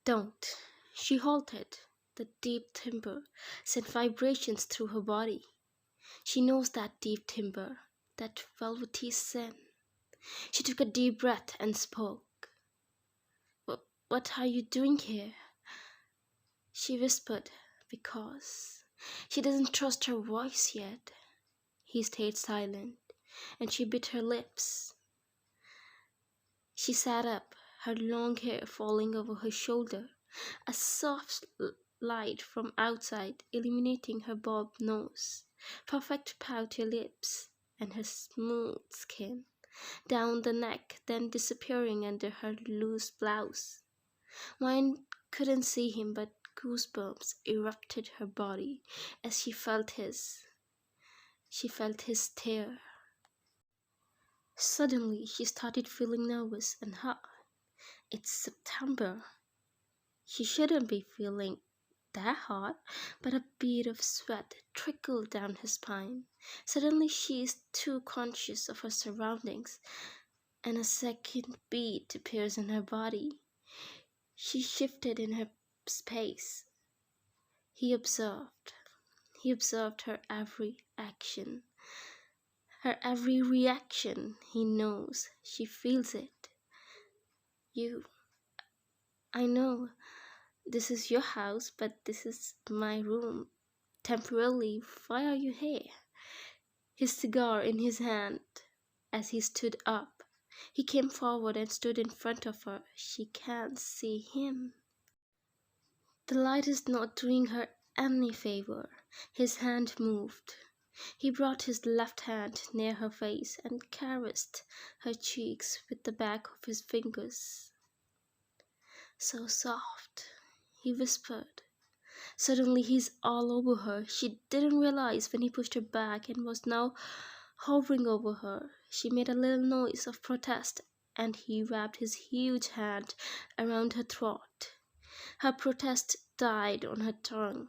Don't. She halted. The deep timbre sent vibrations through her body. She knows that deep timbre, that velvety sin. She took a deep breath and spoke. What are you doing here? She whispered, because she doesn't trust her voice yet. He stayed silent, and she bit her lips. She sat up, her long hair falling over her shoulder, a soft light from outside illuminating her bobbed nose, perfect pouty lips, and her smooth skin down the neck, then disappearing under her loose blouse. Mine couldn't see him, but goosebumps erupted her body as she felt his. She felt his stare. Suddenly, she started feeling nervous and hot. It's September. She shouldn't be feeling that hot, but a bead of sweat trickled down her spine. Suddenly, she is too conscious of her surroundings, and a second beat appears in her body. She shifted in her space. He observed. He observed her every action, her every reaction. He knows. She feels it. I know this is your house, but this is my room. Temporarily, why are you here? His cigar in his hand as he stood up. He came forward and stood in front of her. She can't see him. The light is not doing her any favor. His hand moved. He brought his left hand near her face and caressed her cheeks with the back of his fingers. So soft, he whispered. Suddenly he's all over her. She didn't realize when he pushed her back and was now hovering over her. She made a little noise of protest, and he wrapped his huge hand around her throat. Her protest died on her tongue.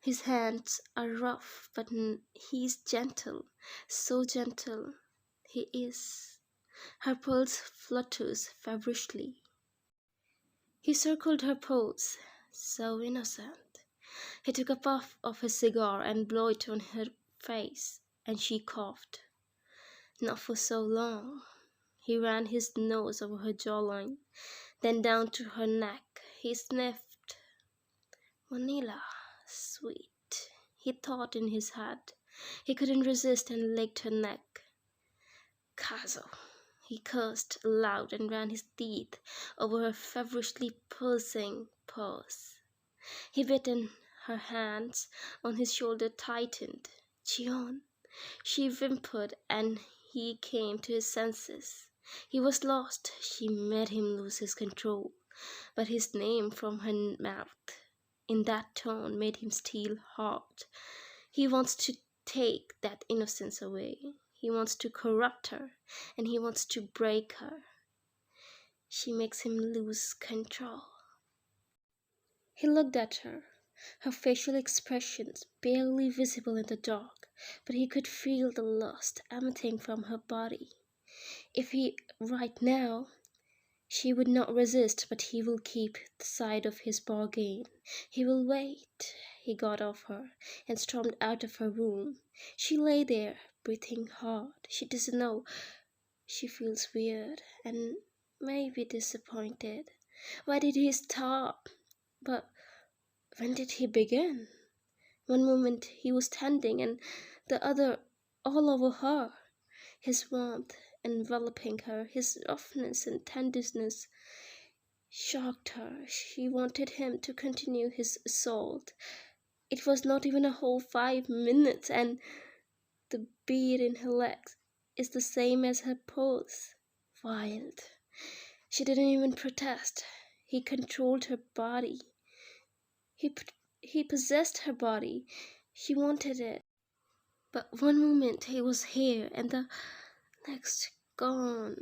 His hands are rough, but he's gentle, so gentle he is. Her pulse flutters feverishly. He circled her pose, so innocent. He took a puff of his cigar and blew it on her face, and she coughed. Not for so long. He ran his nose over her jawline, then down to her neck. He sniffed. Vanilla, sweet, he thought in his head. He couldn't resist and licked her neck. Caso, he cursed aloud and ran his teeth over her feverishly pulsing pulse. He bit in her hands on his shoulder, tightened. Jeon, she whimpered, and he came to his senses. He was lost. She made him lose his control, but his name from her mouth in that tone made him steal hard. He wants to take that innocence away. He wants to corrupt her, and he wants to break her. She makes him lose control. He looked at her, her facial expressions barely visible in the dark, but he could feel the lust emanating from her body. If he, right now, she would not resist, but he will keep the side of his bargain. He will wait. He got off her and stormed out of her room. She lay there, breathing hard. She doesn't know. She feels weird and maybe disappointed. Why did he stop? But when did he begin? One moment he was standing and the other all over her. His warmth enveloping her, his roughness and tenderness shocked her. She wanted him to continue his assault. It was not even a whole 5 minutes, and the beat in her legs is the same as her pulse. Wild. She didn't even protest. He controlled her body. He possessed her body. She wanted it. But one moment he was here, and the next gone,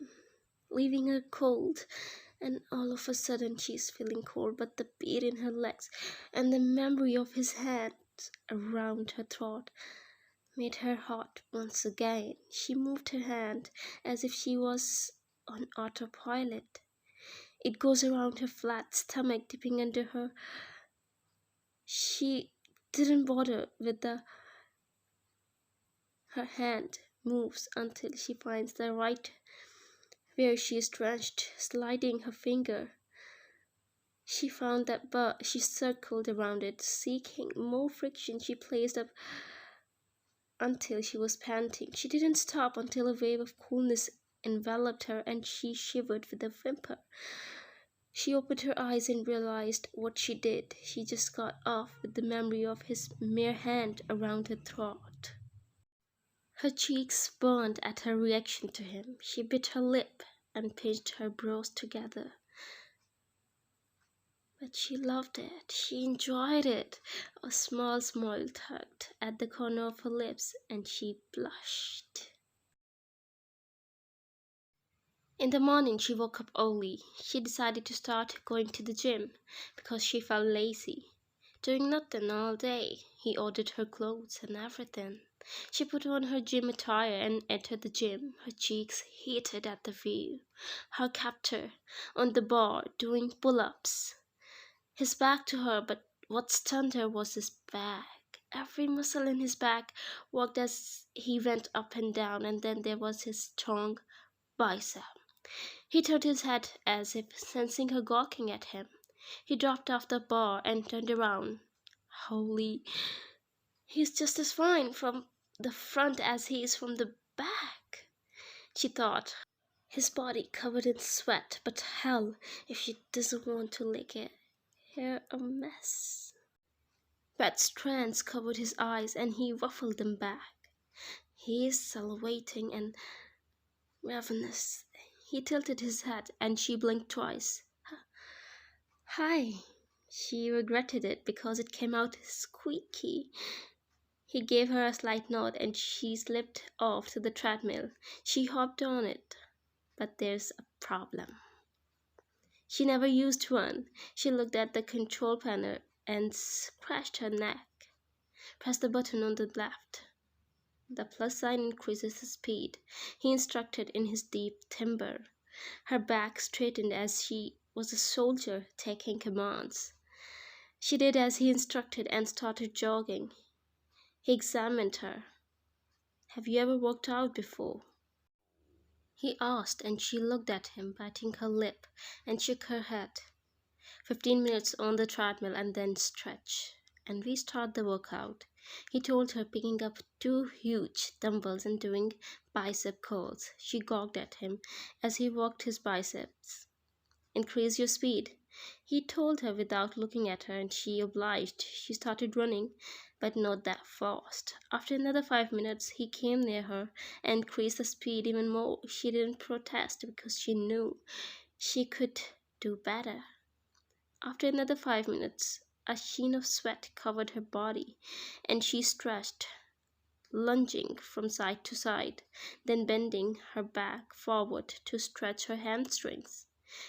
leaving her cold. And all of a sudden she's feeling cold, but the beat in her legs and the memory of his hands around her throat made her hot once again. She moved her hand as if she was on autopilot. It goes around her flat stomach, dipping under her. She didn't bother with the her hand moves until she finds the right where she is drenched, sliding her finger. She found that but she circled around it, seeking more friction. She placed up until she was panting. She didn't stop until a wave of coolness enveloped her and she shivered with a whimper. She opened her eyes and realized what she did. She just got off with the memory of his mere hand around her throat. Her cheeks burned at her reaction to him. She bit her lip and pinched her brows together. But she loved it. She enjoyed it. A small smile tugged at the corner of her lips, and she blushed. In the morning, she woke up early. She decided to start going to the gym because she felt lazy. Doing nothing all day, he ordered her clothes and everything. She put on her gym attire and entered the gym. Her cheeks heated at the view. Her captor on the bar doing pull-ups. His back to her, but what stunned her was his back. Every muscle in his back worked as he went up and down, and then there was his strong bicep. He turned his head as if sensing her gawking at him. He dropped off the bar and turned around. Holy, he's just as fine from the front as he is from the back, she thought. His body covered in sweat, but hell, if she doesn't want to lick it. Hair a mess. Wet strands covered his eyes and he ruffled them back. He is salivating and ravenous. He tilted his head and she blinked twice. Hi. She regretted it because it came out squeaky. He gave her a slight nod and she slipped off to the treadmill. She hopped on it. But there's a problem. She never used one. She looked at the control panel and scratched her neck. Press the button on the left. The plus sign increases the speed. He instructed in his deep timbre. Her back straightened as she was a soldier taking commands. She did as he instructed and started jogging. He examined her. Have you ever worked out before? He asked, and she looked at him, biting her lip, and shook her head. 15 minutes on the treadmill and then stretch, and restart the workout, he told her, picking up 2 huge dumbbells and doing bicep curls. She gawked at him as he worked his biceps. Increase your speed, he told her without looking at her, and she obliged. She started running, but not that fast. After another 5 minutes, he came near her and increased the speed even more. She didn't protest because she knew she could do better. After another 5 minutes, a sheen of sweat covered her body, and she stretched, lunging from side to side, then bending her back forward to stretch her hamstrings.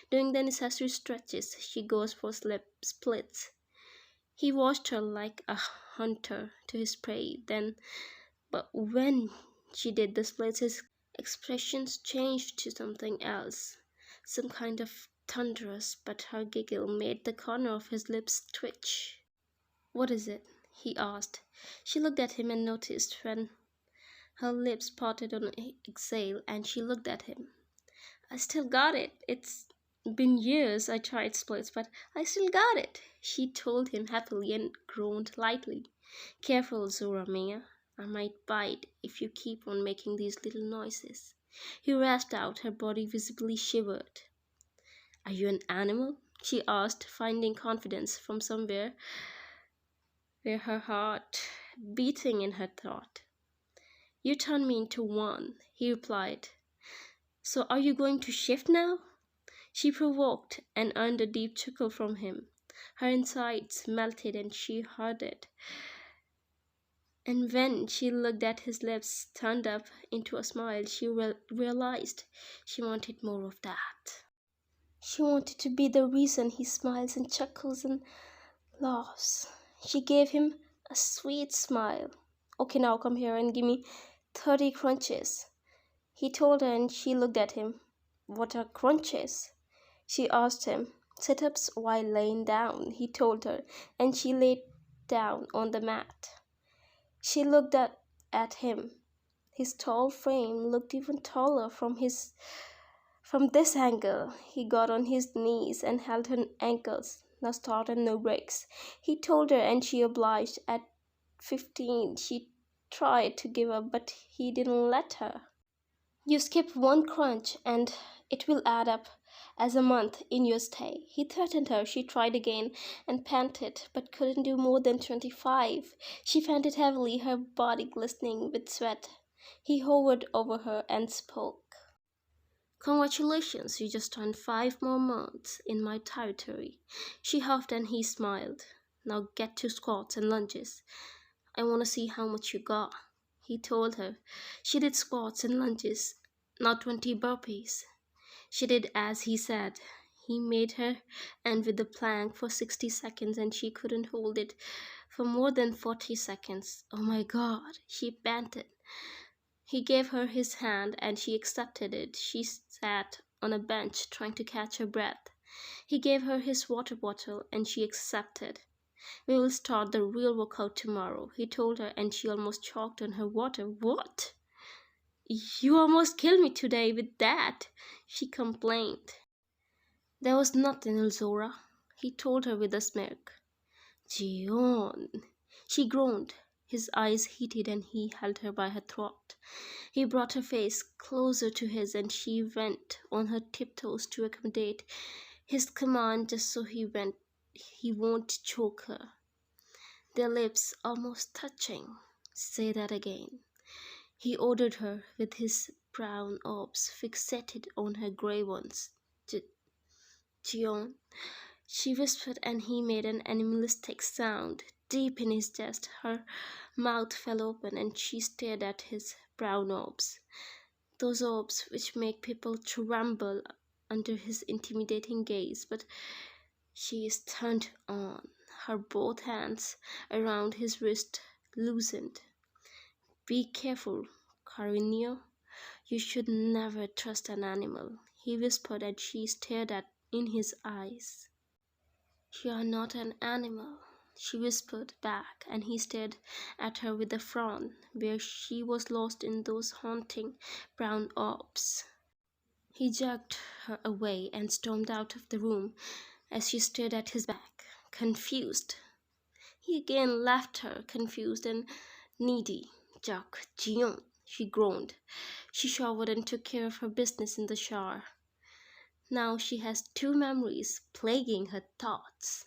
Doing the necessary stretches, she goes for splits. He watched her like a hunter to his prey. But when she did the splits, his expressions changed to something else, some kind of thunderous, but her giggle made the corner of his lips twitch. What is it? He asked. She looked at him and noticed when her lips parted on an exhale, and she looked at him. I still got it. It's been years I tried splits, but I still got it, she told him happily and groaned lightly. Careful, Zora Mia. I might bite if you keep on making these little noises. He rasped out. Her body visibly shivered. Are you an animal? She asked, finding confidence from somewhere where her heart beating in her throat. You turned me into one, he replied. So are you going to shift now? She provoked and earned a deep chuckle from him. Her insides melted and she heard it. And when she looked at his lips turned up into a smile, she realized she wanted more of that. She wanted to be the reason he smiles and chuckles and laughs. She gave him a sweet smile. Okay, now come here and give me 30 crunches, he told her, and she looked at him. What are crunches? she asked him. Sit-ups while laying down, he told her, and she lay down on the mat. She looked at him. His tall frame looked even taller from this angle. He got on his knees and held her ankles. No start and no breaks, he told her, and she obliged. At 15, she tried to give up, but he didn't let her. You skip one crunch and it will add up as a month in your stay, he threatened her. She tried again and panted, but couldn't do more than 25. She panted heavily, her body glistening with sweat. He hovered over her and spoke. Congratulations, you just turned 5 more months in my territory. She huffed and he smiled. Now get to squats and lunges. I want to see how much you got, he told her. She did squats and lunges, now 20 burpees. She did as he said. He made her end with the plank for 60 seconds and she couldn't hold it for more than 40 seconds. Oh my God, she panted. He gave her his hand and she accepted it. She sat on a bench trying to catch her breath. He gave her his water bottle and she accepted. We will start the real workout tomorrow, he told her, and she almost choked on her water. What? You almost killed me today with that, she complained. There was nothing, Elzora, he told her with a smirk. Jeon, she groaned. His eyes heated and he held her by her throat. He brought her face closer to his and she went on her tiptoes to accommodate his command just so he won't choke her. Their lips almost touching. Say that again, he ordered her, with his brown orbs fixated on her grey ones. Jeon, she whispered, and he made an animalistic sound deep in his chest. Her mouth fell open and she stared at his brown orbs. Those orbs which make people tremble under his intimidating gaze. But she is turned on. Her both hands around his wrist loosened. Be careful, Carino. You should never trust an animal, he whispered, and she stared in his eyes. You are not an animal, she whispered back, and he stared at her with a frown, where she was lost in those haunting brown orbs. He jerked her away and stormed out of the room as she stared at his back, confused. He again left her, confused and needy. Jack, Jeon, she groaned. She showered and took care of her business in the shower. Now she has 2 memories plaguing her thoughts.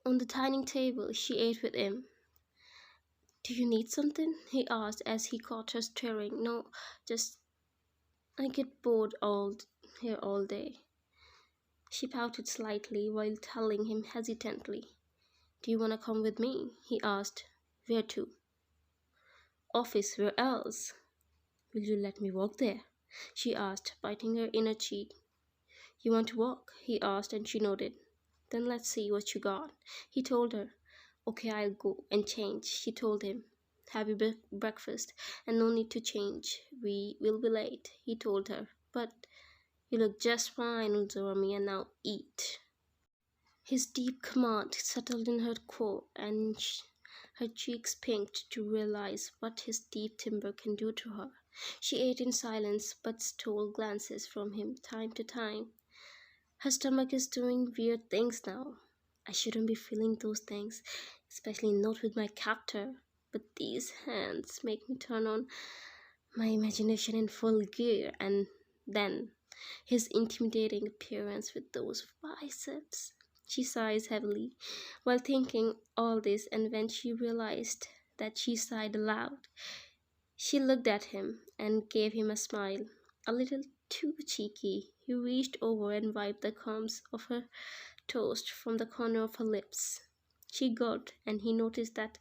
On the dining table, she ate with him. Do you need something? He asked as he caught her staring. No, just I get bored here all day. She pouted slightly while telling him hesitantly. Do you want to come with me? He asked. Where to? Office, where else? Will you let me walk there? She asked, biting her inner cheek. You want to walk? He asked, and she nodded. Then let's see what you got, he told her. Okay, I'll go and change, she told him. Have your breakfast, and no need to change. We will be late, he told her. But you look just fine, Uzorami, and now eat. His deep command settled in her core, and her cheeks pinked to realize what his deep timber can do to her. She ate in silence, but stole glances from him time to time. Her stomach is doing weird things now. I shouldn't be feeling those things, especially not with my captor. But these hands make me turn on my imagination in full gear, and then his intimidating appearance with those biceps. She sighs heavily while thinking all this, and when she realized that she sighed aloud, she looked at him and gave him a smile, a little too cheeky. He reached over and wiped the crumbs of her toast from the corner of her lips. She gulped, and he noticed that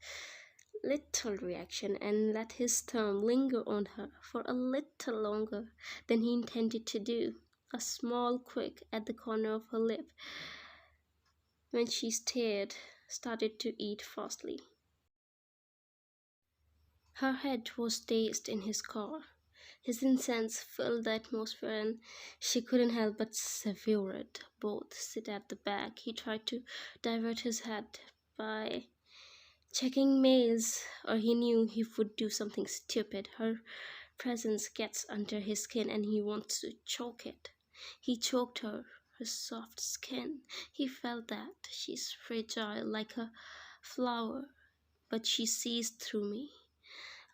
little reaction and let his thumb linger on her for a little longer than he intended to do. A small quick at the corner of her lip when she started to eat fastly. Her head was dazed in his car. His incense filled the atmosphere, and she couldn't help but savor it. Both sit at the back. He tried to divert his head by checking mails, or he knew he would do something stupid. Her presence gets under his skin and he wants to choke it. He choked her soft skin. He felt that she's fragile like a flower, but she sees through me.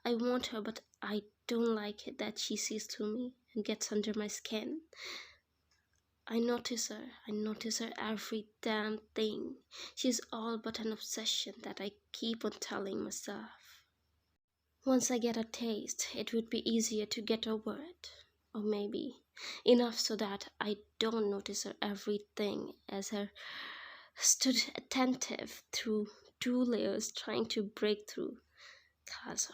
I want her, but I don't like it that she sees through me and gets under my skin. I notice her. I notice her every damn thing. She's all but an obsession that I keep on telling myself. Once I get a taste, it would be easier to get over it. Or maybe enough so that I don't notice her everything as her stood attentive through two layers trying to break through. Cause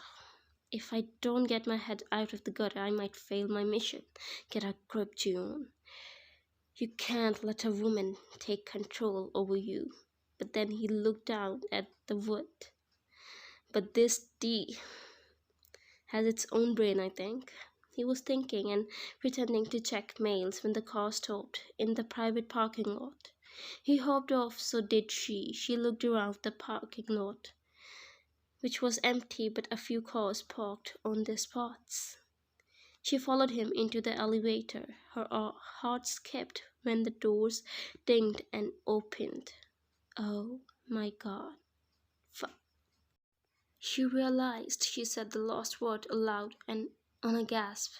if I don't get my head out of the gutter, I might fail my mission. Get a grip, Jeon. You can't let a woman take control over you. But then he looked down at the wood. But this D has its own brain, I think. He was thinking and pretending to check mails when the car stopped in the private parking lot. He hopped off, so did she. She looked around the parking lot, which was empty but a few cars parked on their spots. She followed him into the elevator. Her heart skipped when the doors dinged and opened. Oh my god. She realized she said the last word aloud and on a gasp.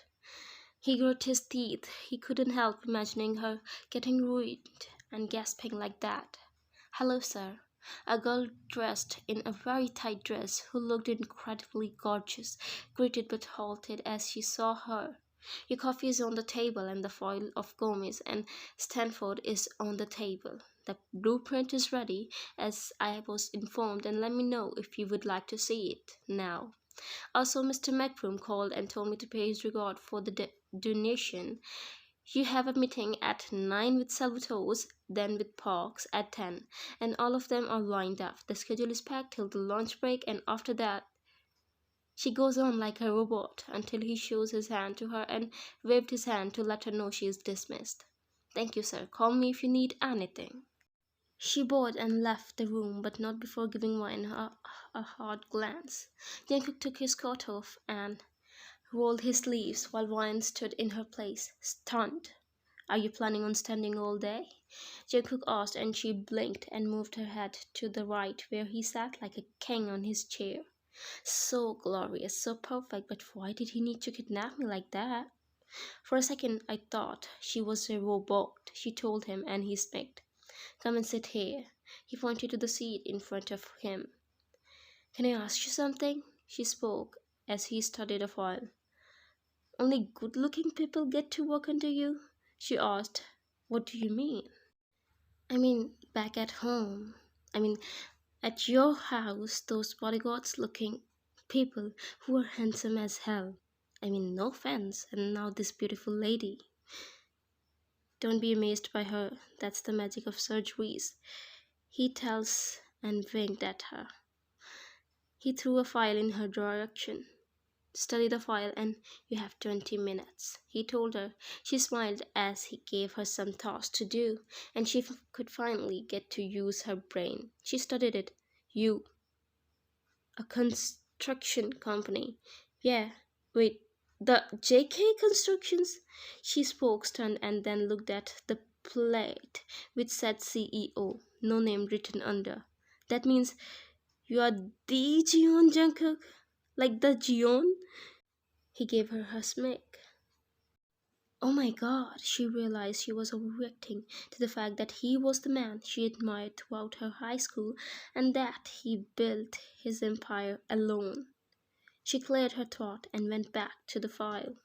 He grit his teeth. He couldn't help imagining her getting ruined and gasping like that. Hello, sir. A girl dressed in a very tight dress who looked incredibly gorgeous greeted but halted as she saw her. Your coffee is on the table and the foil of Gomez and Stanford is on the table. The blueprint is ready, as I was informed, and let me know if you would like to see it now. Also, Mr. McBroom called and told me to pay his regard for the donation. You have a meeting at 9 with Salvatore's, then with Parks at 10, and all of them are lined up. The schedule is packed till the lunch break, and after that, she goes on like a robot until he shows his hand to her and waved his hand to let her know she is dismissed. Thank you, sir. Call me if you need anything. She bowed and left the room, but not before giving Wine a hard glance. Jungkook took his coat off and rolled his sleeves while Wine stood in her place, stunned. Are you planning on standing all day? Jungkook asked, and she blinked and moved her head to the right, where he sat like a king on his chair. So glorious, so perfect, but why did he need to kidnap me like that? For a second I thought she was a robot, she told him, and he smirked. Come and sit here. He pointed to the seat in front of him. Can I ask you something? She spoke as he studied a file. Only good-looking people get to work under you? She asked. What do you mean? I mean, back at home. I mean, at your house, those bodyguards-looking people who are handsome as hell. I mean, no offense. And now this beautiful lady. Don't be amazed by her. That's the magic of surgeries. He tells and winked at her. He threw a file in her direction. Study the file and you have 20 minutes, he told her. She smiled as he gave her some tasks to do, and she could finally get to use her brain. She studied it. You. A construction company. Yeah. Wait, the JK Constructions? She spoke stunned and then looked at the plate which said CEO, no name written under. That means you are the Jeon Jungkook? Like the Jeon? He gave her a smirk. Oh my god, she realized she was overreacting to the fact that he was the man she admired throughout her high school and that he built his empire alone. She cleared her throat and went back to the file.